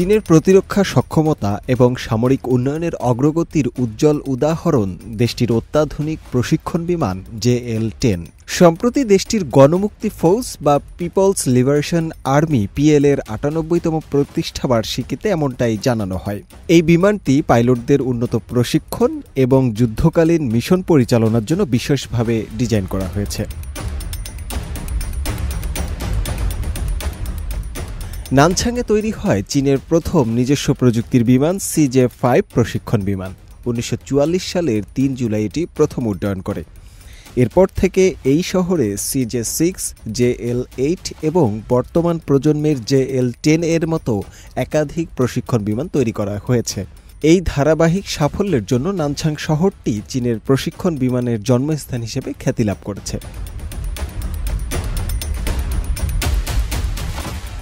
চীনের প্রতিরক্ষা সক্ষমতা এবং সামরিক উন্নয়নের অগ্রগতির উজ্জ্বল উদাহরণ দেশটির অত্যাধুনিক প্রশিক্ষণ বিমান JL-10। সম্প্রতি দেশটির গণমুক্তি ফৌজ বা পিপলস লিবারেশন আর্মি PL এর ৯৮তম প্রতিষ্ঠাবার্ষিকীতে এমনটাই জানানো হয়। এই বিমানটি পাইলটদের উন্নত প্রশিক্ষণ এবং যুদ্ধকালীন মিশন পরিচালনার জন্য বিশেষভাবে ডিজাইন করা হয়েছে। নানছাংয়ে তৈরি হয় চীনের প্রথম নিজস্ব প্রযুক্তির বিমান CJ-5 প্রশিক্ষণ বিমান। ১৯৪৪ সালের ৩ জুলাই এটি প্রথম উড্ডয়ন করে। এরপর থেকে এই শহরে CJ-6, JL-8 এবং বর্তমান প্রজন্মের JL-10 এর মতো একাধিক প্রশিক্ষণ বিমান তৈরি করা হয়েছে। এই ধারাবাহিক সাফল্যের জন্য নানছাং শহরটি চীনের প্রশিক্ষণ বিমানের জন্মস্থান হিসেবে খ্যাতি লাভ করেছে।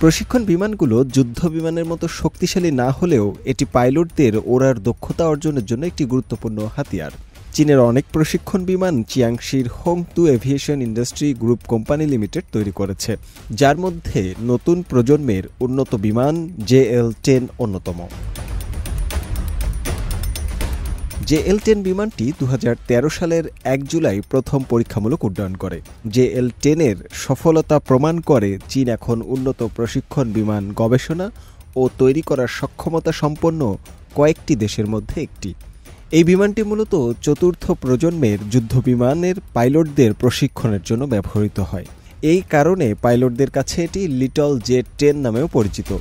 প্রশিক্ষণ বিমানগুলো যুদ্ধ বিমানের মতো শক্তিশালী না হলেও এটি পাইলটদের ওড়ার দক্ষতা অর্জনের জন্য একটি গুরুত্বপূর্ণ হাতিয়ার। চীনের অনেক প্রশিক্ষণ বিমান চিয়াংশির Hongdu aviation industry group company limited তৈরি করেছে, যার মধ্যে নতুন প্রজন্মের উন্নত বিমান JL-10 অন্যতম। JL-10 বিমানটি ২০১৩ সালের ১ জুলাই প্রথম পরীক্ষামূলক উড্ডয়ন করে। JL-10 এর সফলতা প্রমাণ করে চীন এখন উন্নত প্রশিক্ষণ বিমান গবেষণা ও তৈরি করার সক্ষমতা সম্পন্ন কয়েকটি দেশের মধ্যে একটি। এই বিমানটি মূলত চতুর্থ প্রজন্মের যুদ্ধবিমানের পাইলটদের প্রশিক্ষণের জন্য ব্যবহৃত হয়। এই কারণে পাইলটদের কাছে এটি লিটল জে-10 নামেও পরিচিত।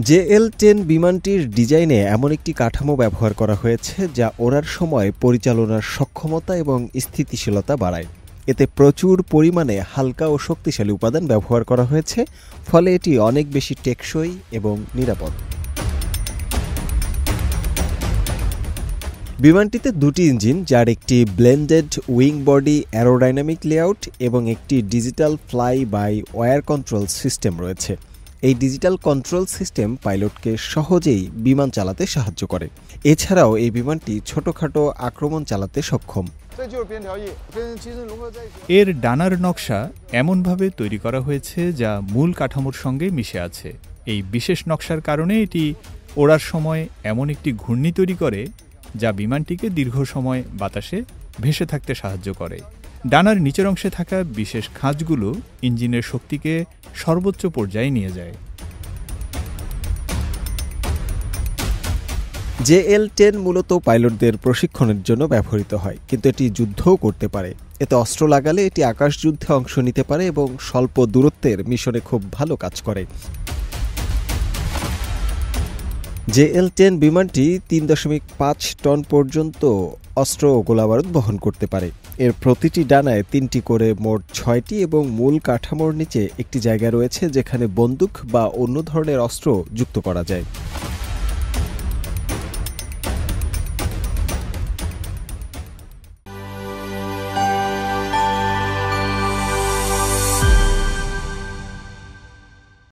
JL-10 বিমানটির ডিজাইনে এমন একটি কাঠামো ব্যবহার করা হয়েছে যা ওড়ার সময় পরিচালনার সক্ষমতা এবং স্থিতিশীলতা বাড়ায়। এতে প্রচুর পরিমাণে হালকা ও শক্তিশালী উপাদান ব্যবহার করা হয়েছে, ফলে এটি অনেক বেশি টেকসই এবং নিরাপদ। বিমানটিতে দুটি ইঞ্জিন, যার একটি blended wing body aerodynamic layout এবং একটি digital fly by wire control system রয়েছে। এই ডিজিটাল কন্ট্রোল সিস্টেম পাইলটকে সহজেই বিমান চালাতে সাহায্য করে। এছাড়াও এই বিমানটি ছোটখাটো আক্রমণ চালাতে সক্ষম। এর ডানার নকশা এমনভাবে তৈরি করা হয়েছে যা মূল কাঠামোর সঙ্গে মিশে আছে। এই বিশেষ নকশার কারণে এটি ওড়ার সময় এমন একটি ঘূর্ণি তৈরি করে যা বিমানটিকে দীর্ঘ সময় বাতাসে ভেসে থাকতে সাহায্য করে। ডানার নিচের অংশে থাকা বিশেষ খাঁজগুলো ইঞ্জিনের শক্তিকে সর্বোচ্চ পর্যায়ে নিয়ে যায়। JL-10 মূলত পাইলটদের প্রশিক্ষণের জন্য ব্যবহৃত হয়, কিন্তু এটি যুদ্ধও করতে পারে। এতে অস্ত্র লাগালে এটি আকাশযুদ্ধে অংশ নিতে পারে এবং স্বল্প দূরত্বের মিশনে খুব ভালো কাজ করে। JL-10 বিমানটি ৩.৫ টন পর্যন্ত অস্ত্র ও গোলাবারুদ বহন করতে পারে। এর প্রতিটি ডানায় ৩টি করে মোট ৬টি এবং মূল কাঠামোর নিচে একটি জায়গা রয়েছে যেখানে বন্দুক বা অন্য ধরনের অস্ত্র যুক্ত করা যায়।